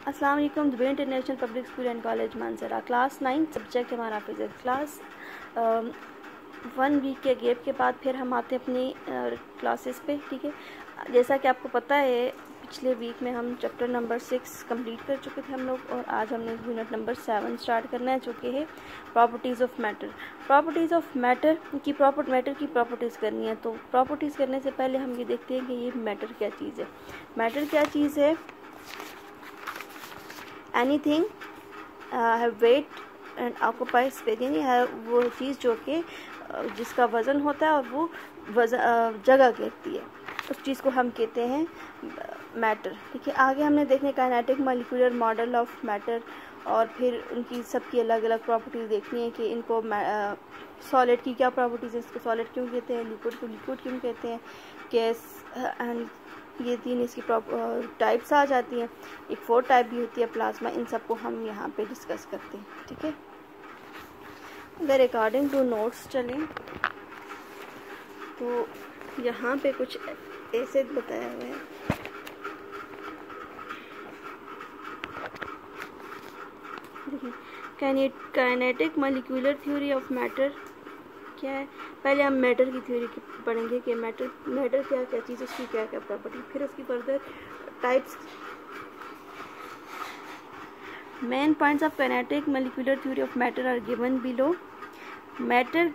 अस्सलाम वालेकुम। Dubai international public school and college Manasara, class 9 subject हमारा फिजिक्स। क्लास 1 वीक के गैप के बाद फिर हम आते हैं अपनी क्लासेस पे। ठीक है, जैसा कि आपको पता है पिछले वीक में हम चैप्टर नंबर 6 कंप्लीट कर चुके थे हम लोग, और आज हमने यूनिट नंबर 7 स्टार्ट करना है, जो कि है properties of matter. Properties of matter की प्रॉपर्टीज़ करनी है। तो प्रॉपर्टीज़ करने से पहले हम ये देखते हैं कि ये मैटर क्या चीज़ है। मैटर क्या चीज़ है? Anything have weight and occupy space, यानी है वो चीज़ जो कि जिसका वज़न होता है और वो जगह कहती है, उस चीज़ को हम कहते हैं मैटर। ठीक है, आगे हमने देखने kinetic molecular model of matter, और फिर उनकी सबकी अलग अलग प्रॉपर्टीज़ देखनी है कि इनको सॉलिड की क्या प्रॉपर्टीज़ है, इसको सॉलिड क्यों कहते हैं, लिक्विड को लिक्विड क्यों कहते हैं, गैस एंड ये 3 इसकी टाइप्स आ जाती हैं। एक 4 टाइप भी होती है, प्लाज्मा। इन सब को हम यहाँ पे डिस्कस करते हैं। ठीक है, अगर अकॉर्डिंग टू नोट्स चलें तो यहाँ पे कुछ ऐसे बताया हुआ है। देखिए, kinetic molecular theory of matter क्या है। पहले हम मैटर की थ्योरी पढ़ेंगे कि मैटर क्या क्या चीज़, उसकी क्या क्या प्रॉपर्टी, फिर उसकी further types. Main points of kinetic molecular theory of matter are given below. Matter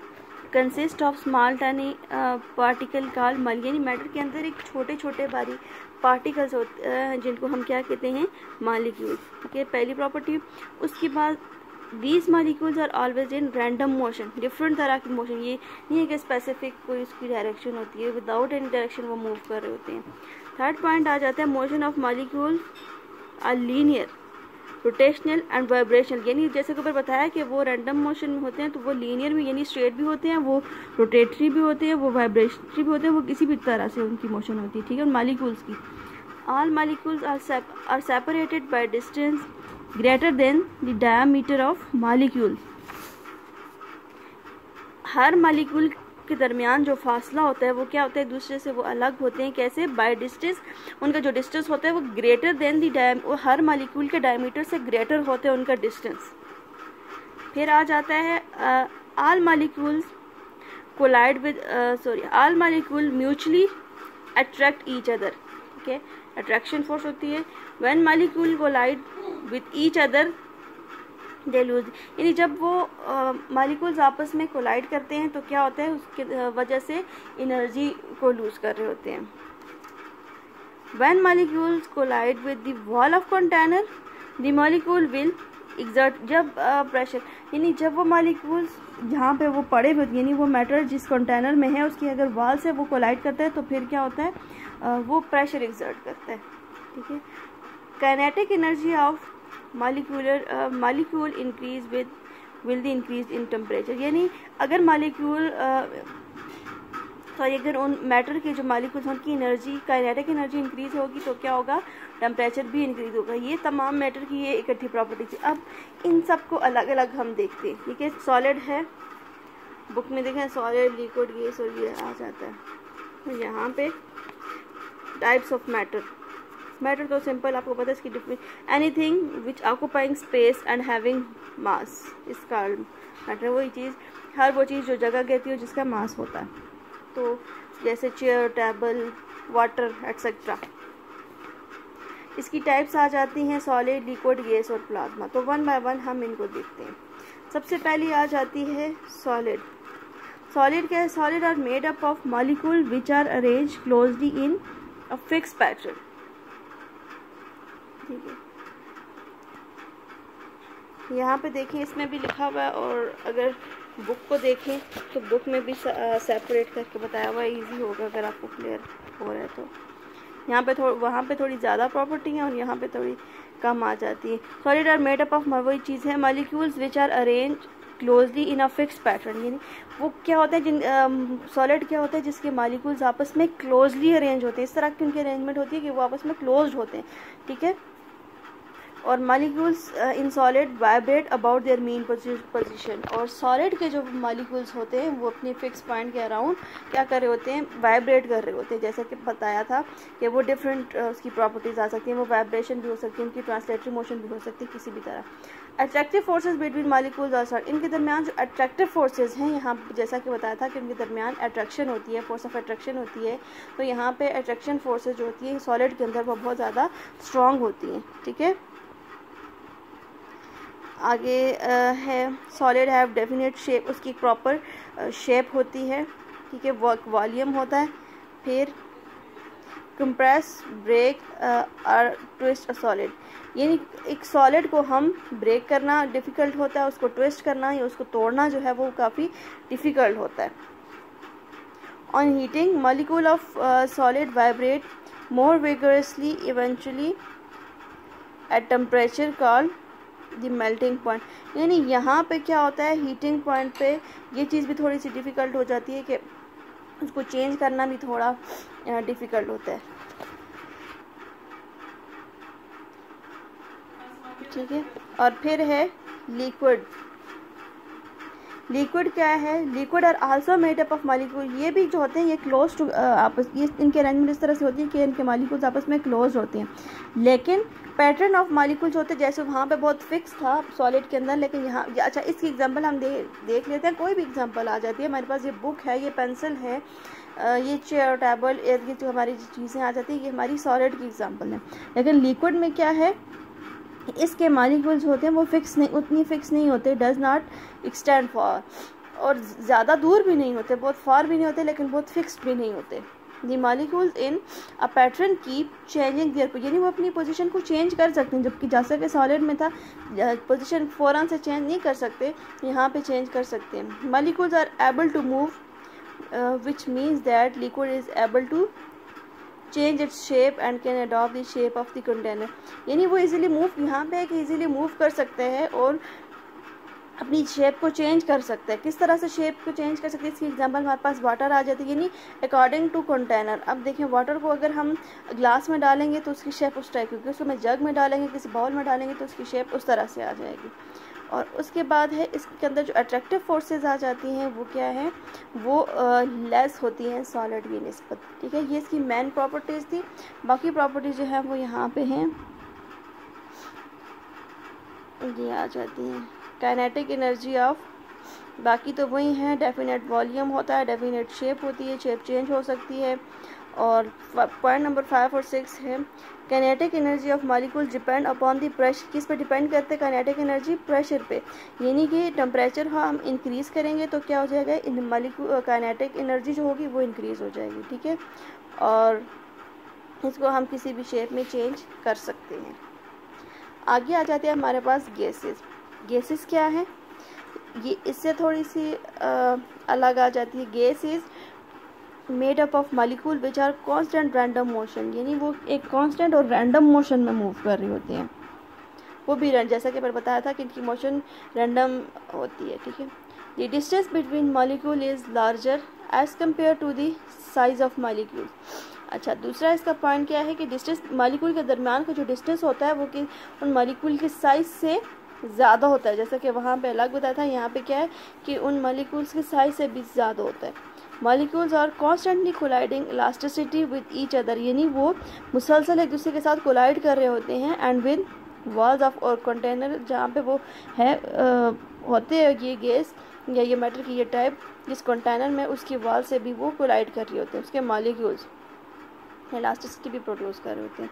consist of small tiny particle called molecule, यानी मैटर के अंदर एक छोटे छोटे बारीक पार्टिकल्स होते हैं जिनको हम क्या कहते हैं, मॉलिक्यूल्स। ठीक है, पहली प्रॉपर्टी। उसके बाद These molecules are always in random motion, different तरह की मोशन, ये नहीं है कि स्पेसिफिक कोई उसकी डायरेक्शन होती है, विदाउट एनी डायरेक्शन वो मूव कर रहे होते हैं। थर्ड पॉइंट आ जाता है motion of molecule are linear, rotational and vibrational, यानी जैसे कि ऊपर बताया कि वो रैंडम मोशन में होते हैं, तो वो लीनियर में यानी स्ट्रेट भी होते हैं, वो रोटेटरी भी होते हैं, वो वाइब्रेशनरी भी होते हैं, वो किसी भी तरह से उनकी मोशन होती है। ठीक है, मॉलिक्यूल्स की all molecules are separated by distance greater than the diameter of molecule। Her molecule के दरमियान जो फासला होता है वो क्या होता है, एक दूसरे से वो अलग होते हैं। कैसे? बाय डिस्टेंस, उनका जो डिस्टेंस होता है वो ग्रेटर देन दी वो हर मॉलिक्यूल के डायमीटर से ग्रेटर होते हैं उनका डिस्टेंस। फिर आ जाता है all molecules collide with all molecule mutually attract each other। ठीक है, अट्रैक्शन फोर्स होती है। When molecule collide with each other they lose, यानी जब वो मॉलिक्यूल्स आपस में कोलाइड करते हैं तो क्या होता है, उसके वजह से एनर्जी को लूज कर रहे होते हैं। When molecules collide with the wall of container the molecule will exert, जब प्रेशर, यानी जब वो मॉलिक्यूल्स जहाँ पे वो पड़े हुए, यानी वो मैटर जिस कंटेनर में है उसकी अगर वॉल से वो कोलाइड करता है तो फिर क्या होता है, वो प्रेशर एक्सर्ट करता है। ठीक है, kinetic energy of molecule increase will the increase in temperature, यानी अगर अगर उन मैटर के जो मॉलिक्यूल्स हैं उनकी एनर्जी, काइनेटिक एनर्जी इंक्रीज होगी तो क्या होगा, टेम्परेचर भी इंक्रीज होगा। ये तमाम मैटर की ये इकट्ठी प्रॉपर्टी थी। अब इन सब को अलग अलग हम देखते हैं। ठीक है, सॉलिड है, बुक में देखें सॉलिड, लिक्विड, गैस, और ये आ जाता है। तो यहाँ पे टाइप्स ऑफ मैटर तो सिंपल आपको पता है इसकी difference. Anything which occupying space and having mass is called matter. वही चीज़, हर वो चीज़ जो जगह कहती है जिसका मास होता है, तो जैसे चेयर, टेबल, वाटर एट्सेट्रा। इसकी टाइप्स आ जाती हैं सॉलिड, लिक्विड, गैस और प्लाज्मा। तो वन बाय वन हम इनको देखते हैं। सबसे पहली आ जाती है सॉलिड। सॉलिड क्या है? Solid are made up of molecule which are arrange closely in a fix pattern. ठीक है, यहाँ पे देखें इसमें भी लिखा हुआ है, और अगर बुक को देखें तो बुक में भी सेपरेट करके बताया हुआ है, इजी होगा अगर आपको क्लियर हो रहा है तो। यहाँ पे वहाँ पे थोड़ी ज़्यादा प्रॉपर्टी है और यहाँ पे थोड़ी कम आ जाती है। Solid are made up of, वही चीज़ है, molecules which are arrange closely in a fix pattern, यानी वो क्या होता है, सॉलिड क्या होता है, जिसके मॉलिक्यूल्स आपस में क्लोजली अरेंज होते हैं। इस तरह की उनकी अरेंजमेंट होती है कि वो आपस में क्लोज्ड होते हैं। ठीक है, और molecules in solid vibrate about their mean position. और सॉलिड के जो मॉलिक्यूल्स होते हैं वो अपने फिक्स पॉइंट के अराउंड क्या कर रहे होते हैं, वाइब्रेट कर रहे होते हैं। जैसा कि बताया था कि वो डिफरेंट उसकी प्रॉपर्टीज़ आ सकती हैं, वो वाइब्रेशन भी हो सकती है, उनकी ट्रांसलेटरी मोशन भी हो सकती है, किसी भी तरह। अट्रैक्टिव फोर्सेज बिटवीन मॉलिक्यूल्स और सॉलिड, इनके दरमियान जो अट्रैक्टिव फोर्सेज हैं, यहाँ जैसा कि बताया था कि उनके दरमियान अट्रैक्शन होती है, फोर्स ऑफ अट्रैक्शन होती है। तो यहाँ पे अट्रैक्शन फोर्सेज जो होती है सॉलिड के अंदर वो बहुत ज़्यादा स्ट्रॉन्ग होती हैं। ठीक है, आगे है सॉलिड हैव डेफिनेट शेप, उसकी प्रॉपर शेप होती है। ठीक है, वर्क वॉल्यूम होता है। फिर कंप्रेस, ब्रेक और ट्विस्ट अ सॉलिड, यानी एक सॉलिड को हम ब्रेक करना डिफ़िकल्ट होता है, उसको ट्विस्ट करना या उसको तोड़ना जो है वो काफ़ी डिफ़िकल्ट होता है। On heating molecule of solid vibrate more vigorously eventually at temperature called the melting point, यानी यहाँ पे क्या होता है, हीटिंग पॉइंट पे ये चीज़ भी थोड़ी सी डिफ़िकल्ट हो जाती है कि उसको चेंज करना भी थोड़ा डिफ़िकल्ट होता है। ठीक है, और फिर है लिक्विड। लिक्विड क्या है, liquid are also made up of molecule, ये भी जो होते हैं ये क्लोज टू आपस, ये इनके अरेंजमेंट इस तरह से होती है कि इनके मॉलिक्यूल्स आपस में क्लोज होते हैं। लेकिन पैटर्न ऑफ मॉलिक्यूल्स होते हैं, जैसे वहाँ पे बहुत फिक्स था सॉलिड के अंदर, लेकिन यहाँ अच्छा इसकी एग्जांपल हम देख लेते हैं। कोई भी एग्जांपल आ जाती है, हमारे पास ये बुक है, ये पेंसिल है, ये चेयर टेबल, ये जो हमारी चीज़ें आ जाती है, ये हमारी सॉलिड की एग्जाम्पल है। लेकिन लिक्विड में क्या है, इसके मॉलिक्यूल्स होते हैं वो फिक्स नहीं, उतनी फिक्स नहीं होते, डज नॉट एक्सटेंड फॉर, और ज़्यादा दूर भी नहीं होते, बहुत फार भी नहीं होते, लेकिन बहुत फिक्स्ड भी नहीं होते। The molecules in a pattern keep changing there, यानी वो अपनी पोजीशन को चेंज कर सकते हैं, जबकि जैसा कि सॉलिड में था पोजीशन फ़ौरन से चेंज नहीं कर सकते, यहाँ पे चेंज कर सकते हैं। Molecules are able to move which means that liquid is able to change its shape and can adopt the shape of the container, यानी वो इजीली मूव, यहाँ पे है कि इजीली मूव कर सकते हैं और अपनी शेप को चेंज कर सकते हैं। किस तरह से शेप को चेंज कर सकते हैं, इसकी एग्जांपल हमारे पास वाटर आ जाती है, यानी अकॉर्डिंग टू कंटेनर। अब देखें वाटर को अगर हम ग्लास में डालेंगे तो उसकी शेप उस टाइप की, उसको मैं जग में डालेंगे, किसी बाउल में डालेंगे तो उसकी शेप उस तरह से आ जाएगी। और उसके बाद है इसके अंदर जो अट्रैक्टिव फोर्सेस आ जाती हैं वो क्या है, वो लेस होती हैं सॉलिड की निस्बत। ठीक है, ये इसकी मेन प्रॉपर्टीज़ थी। बाकी प्रॉपर्टीज जो है वो यहाँ पे हैं, ये आ जाती हैं। काइनेटिक एनर्जी ऑफ, बाकी तो वही हैं, डेफिनेट वॉल्यूम होता है, डेफिनेट शेप होती है, शेप चेंज हो सकती है। और पॉइंट नंबर 5 और 6 है kinetic energy of molecule depend upon the pressure, किस पे डिपेंड करते हैं काइनेटिक एनर्जी, प्रेशर पे, यानी कि टेम्परेचर हम इंक्रीज़ करेंगे तो क्या हो जाएगा, इन मॉलिक्यूल काइनेटिक एनर्जी जो होगी वो इंक्रीज़ हो जाएगी। ठीक है, और इसको हम किसी भी शेप में चेंज कर सकते हैं। आगे आ जाते हैं हमारे पास गैसेस। गैसेस क्या है, ये इससे थोड़ी सी अलग आ जाती है। Gas is made up of molecule which are constant random motion, यानी वो एक कांस्टेंट और रैंडम मोशन में मूव कर रही होती हैं, वो भी जैसा कि मैंने बताया था कि इनकी मोशन रैंडम होती है। ठीक है, the distance between molecule is larger as compare to the size of molecule. अच्छा, दूसरा इसका पॉइंट क्या है कि डिस्टेंस मॉलिक्यूल के दरमियान का जो डिस्टेंस होता है वो कि उन मॉलिक्यूल के साइज से ज़्यादा होता है, जैसा कि वहाँ पे अलग बताया था, यहाँ पे क्या है कि उन मॉलिक्यूल्स के साइज से भी ज़्यादा होता है। Molecules are constantly colliding elasticity with each other, यानी वो मुसलसल एक दूसरे के साथ कोलाइड कर रहे होते हैं, एंड विद वॉल्स ऑफ और कंटेनर जहाँ पे वो है होते हैं ये गैस या ये मैटर की ये टाइप, जिस कंटेनर में उसकी वॉल से भी वो कोलाइड कर रहे होते हैं, उसके मॉलिक्यूल्स इलास्टिसिटी भी प्रोड्यूस कर रहे होते हैं।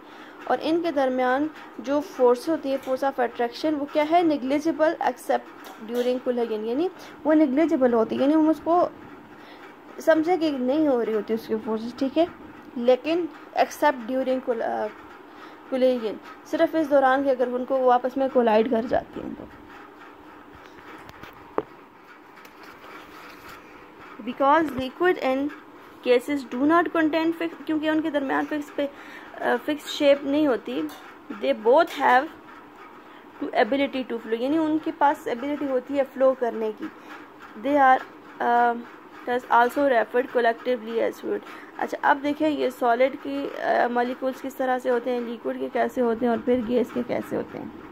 और इनके दरमियान जो फोर्स होती है, फोर्स ऑफ अट्रैक्शन, वो क्या है, निग्लिजिबल एक्सेप्ट ड्यूरिंग कोलिजन, यानी वो निग्लिजिबल होती है, यानी हम उसको समझे कि नहीं हो रही होती उसकी फोर्सेस। ठीक है, लेकिन एक्सेप्ट ड्यूरिंग कोलिजन, सिर्फ इस दौरान कि अगर उनको वो आपस में कोलाइड कर जाती हैं तो। Because liquid and cases do not contain fix, क्योंकि उनके दरमियान फिक्स शेप नहीं होती, they both have to ability to flow, यानी उनके पास एबिलिटी होती है फ्लो करने की। They are also referred collectively as fluid. अच्छा, अब देखें ये सॉलिड की मॉलिक्यूल्स किस तरह से होते हैं, लिक्विड के कैसे होते हैं और फिर गैस के कैसे होते हैं।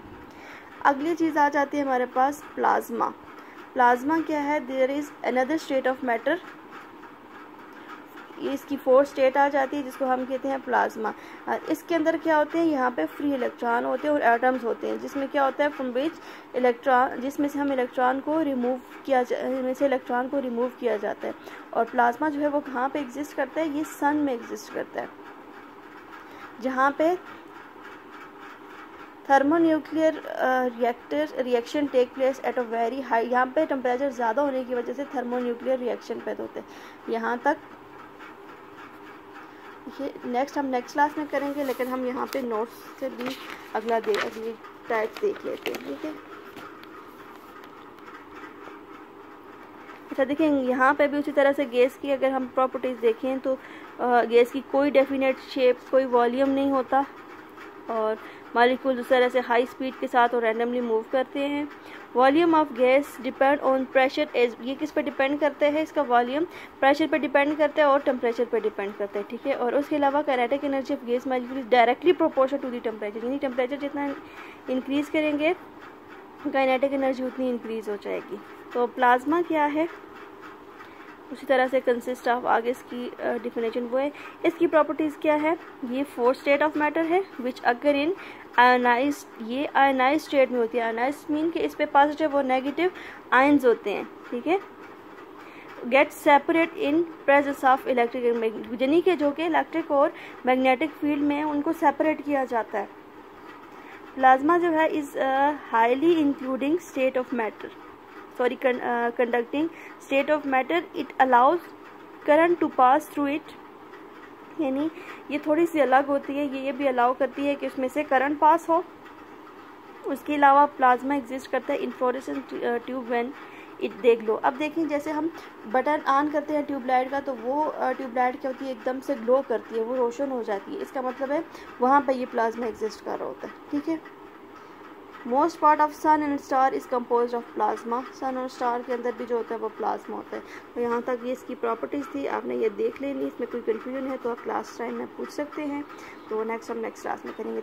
अगली चीज़ आ जाती है हमारे पास प्लाज्मा। प्लाज्मा क्या है? There is another state of matter, ये इसकी फोर्थ स्टेट आ जाती है जिसको हम कहते हैं प्लाज्मा। इसके अंदर क्या होते हैं? यहाँ पे फ्री इलेक्ट्रॉन होते हैं और एटम्स होते हैं, जिसमें क्या होता है? फ्रॉम विच इलेक्ट्रॉन, जिसमें से हम इलेक्ट्रॉन को रिमूव किया जाता है। और प्लाज्मा जो है वो कहाँ पे एग्जिस्ट करता है? ये सन में एग्जिस्ट करता है, जहाँ पे thermonuclear reaction take place at a very high, यहाँ पे टेम्परेचर ज़्यादा होने की वजह से थर्मोन्यूक्लियर रिएक्शन पैदा होते हैं। यहाँ तक ये नेक्स्ट हम नेक्स्ट क्लास में करेंगे, लेकिन हम यहाँ पे नोट्स से भी अगली टाइप देख लेते हैं, ठीक है। अच्छा देखिए, यहाँ पे भी उसी तरह से गैस की अगर हम प्रॉपर्टीज़ देखें तो गैस की कोई डेफिनेट शेप, कोई वॉल्यूम नहीं होता, और मॉलिक्यूल उस तरह से हाई स्पीड के साथ और रैंडमली मूव करते हैं। Volume of gas depend on pressure as, ये किस पे डिपेंड करता है? इसका वॉल्यूम प्रेशर पे डिपेंड करता है और टेम्परेचर पे डिपेंड करता है, ठीक है। और उसके अलावा kinetic energy of gas molecule is directly proportional to the temperature, यानी टेम्परेचर जितना इंक्रीज़ करेंगे काइनेटिक एनर्जी उतनी इंक्रीज़ हो जाएगी। तो प्लाज्मा क्या है? उसी तरह से कंसिस्ट ऑफ, आगे इसकी डिफिनेशन वो है। इसकी प्रॉपर्टीज़ क्या है? ये फोर्थ स्टेट ऑफ मैटर है विच अगर इन आयनाइज्ड, ये आयनाइज स्टेट में होती है। आयनाइज्ड मीन कि इस पे पॉजिटिव और नेगेटिव आयंस होते हैं, ठीक है। Gate separate in presence of electric, यानी कि जो कि इलेक्ट्रिक और मैग्नेटिक फील्ड में उनको सेपरेट किया जाता है। प्लाज्मा जो है is highly including state of matter, conducting state of matter, it allows current to pass through it, यानी ये थोड़ी सी अलग होती है, ये भी अलाउ करती है कि उसमें से करंट पास हो। उसके अलावा प्लाज्मा एग्जिस्ट करता है इन्फ्लोरेसेंस ट्यूब व्हेन इट, देख लो। अब देखिए, जैसे हम बटन ऑन करते हैं ट्यूबलाइट का, तो वो ट्यूबलाइट क्या होती है? एकदम से ग्लो करती है, वो रोशन हो जाती है। इसका मतलब है वहाँ पर ये प्लाज्मा एग्जिस्ट कर रहा होता है, ठीक है। Most part of sun and star is compose of plasma, sun और स्टार के अंदर भी जो होता है वो प्लाज्मा होता है। तो यहाँ तक ये इसकी प्रॉपर्टीज़ थी, आपने ये देख लेनी। इसमें कोई कन्फ्यूजन है तो आप क्लास टाइम में पूछ सकते हैं। तो नेक्स्ट हम नेक्स्ट क्लास में करेंगे।